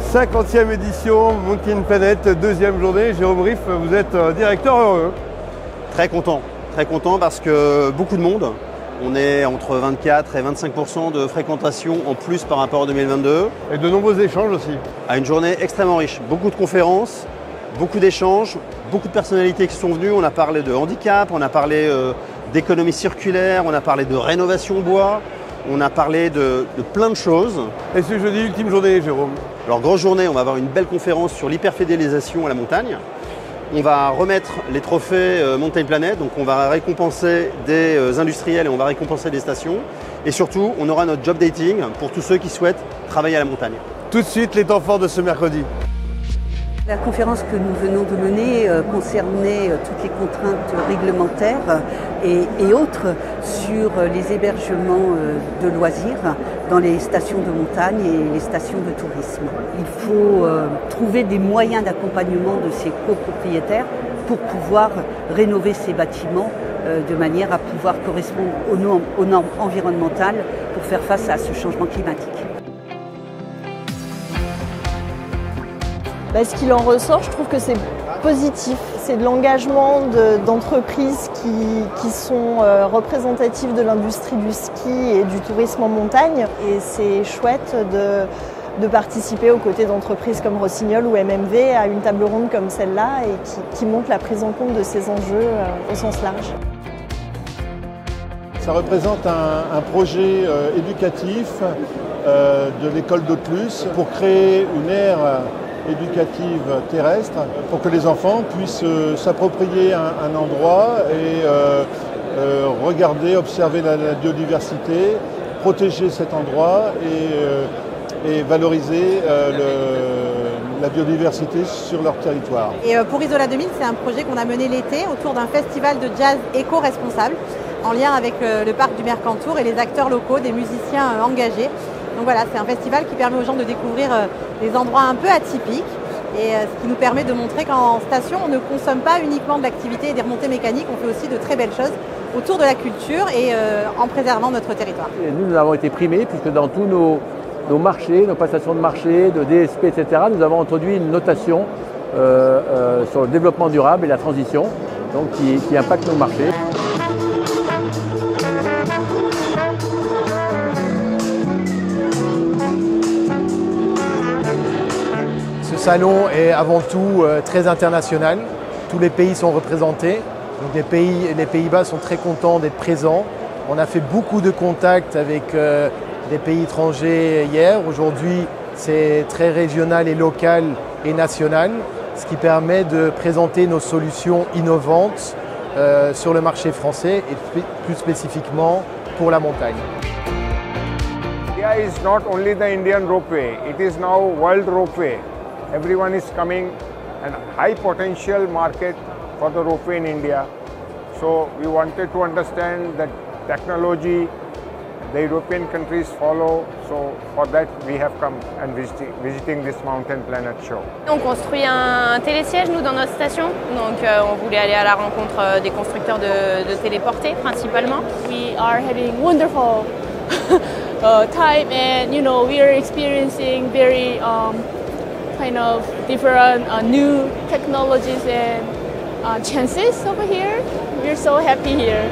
50e édition Mountain Planet, deuxième journée. Jérôme Riff, vous êtes directeur heureux. Très content parce que beaucoup de monde. On est entre 24 et 25% de fréquentation en plus par rapport à 2022. Et de nombreux échanges aussi. À une journée extrêmement riche. Beaucoup de conférences, beaucoup d'échanges, beaucoup de personnalités qui sont venues. On a parlé de handicap, on a parlé d'économie circulaire, on a parlé de rénovation bois, on a parlé de plein de choses. Et ce jeudi, ultime journée, Jérôme. Alors, grosse journée, on va avoir une belle conférence sur l'hyperfidélisation à la montagne. On va remettre les trophées Mountain Planet, donc on va récompenser des industriels et on va récompenser des stations. Et surtout, on aura notre job dating pour tous ceux qui souhaitent travailler à la montagne. Tout de suite, les temps forts de ce mercredi. La conférence que nous venons de mener concernait toutes les contraintes réglementaires et autres sur les hébergements de loisirs dans les stations de montagne et les stations de tourisme. Il faut trouver des moyens d'accompagnement de ces copropriétaires pour pouvoir rénover ces bâtiments de manière à pouvoir correspondre aux normes environnementales pour faire face à ce changement climatique. Ce qu'il en ressort, je trouve que c'est positif. C'est de l'engagement d'entreprises qui sont représentatives de l'industrie du ski et du tourisme en montagne. Et c'est chouette de participer aux côtés d'entreprises comme Rossignol ou MMV à une table ronde comme celle-là et qui montre la prise en compte de ces enjeux au sens large. Ça représente un projet éducatif de l'école d'Autelus pour créer une aire éducative terrestre pour que les enfants puissent s'approprier un endroit et regarder, observer la biodiversité, protéger cet endroit et valoriser la biodiversité sur leur territoire. Et pour Isola 2000, c'est un projet qu'on a mené l'été autour d'un festival de jazz éco-responsable en lien avec le parc du Mercantour et les acteurs locaux, des musiciens engagés. Donc voilà, c'est un festival qui permet aux gens de découvrir des endroits un peu atypiques et ce qui nous permet de montrer qu'en station, on ne consomme pas uniquement de l'activité et des remontées mécaniques, on fait aussi de très belles choses autour de la culture et en préservant notre territoire. Et nous avons été primés puisque dans tous nos marchés, nos prestations de marché, de DSP, etc., nous avons introduit une notation sur le développement durable et la transition, donc qui impacte nos marchés. Ce salon est avant tout très international. Tous les pays sont représentés. Donc les Pays-Bas sont très contents d'être présents. On a fait beaucoup de contacts avec des pays étrangers hier. Aujourd'hui, c'est très régional et local et national, ce qui permet de présenter nos solutions innovantes sur le marché français et plus spécifiquement pour la montagne. India is not only the Indian ropeway, it is now world ropeway. Everyone is coming and high potential market for the ropeway in India. So we wanted to understand that technology the European countries follow. So for that we have come and visiting this Mountain Planet show. On construit un télésiège nous dans notre station. Donc on voulait aller à la rencontre des constructeurs de téléportés principalement. We are having wonderful time and we are experiencing very kind of different new technologies and chances over here. We're so happy here.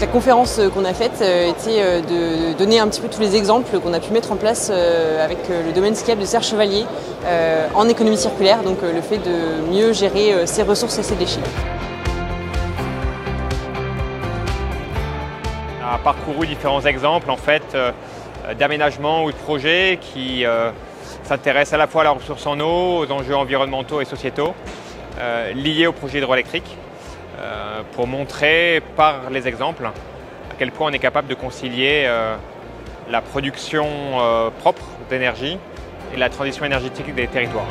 La conférence qu'on a faite était de donner un petit peu tous les exemples qu'on a pu mettre en place avec le domaine skiable de Serre Chevalier en économie circulaire, donc le fait de mieux gérer ses ressources et ses déchets. On a parcouru différents exemples en fait d'aménagement ou de projets qui s'intéressent à la fois à la ressource en eau, aux enjeux environnementaux et sociétaux liés au projet hydroélectrique pour montrer par les exemples à quel point on est capable de concilier la production propre d'énergie et la transition énergétique des territoires.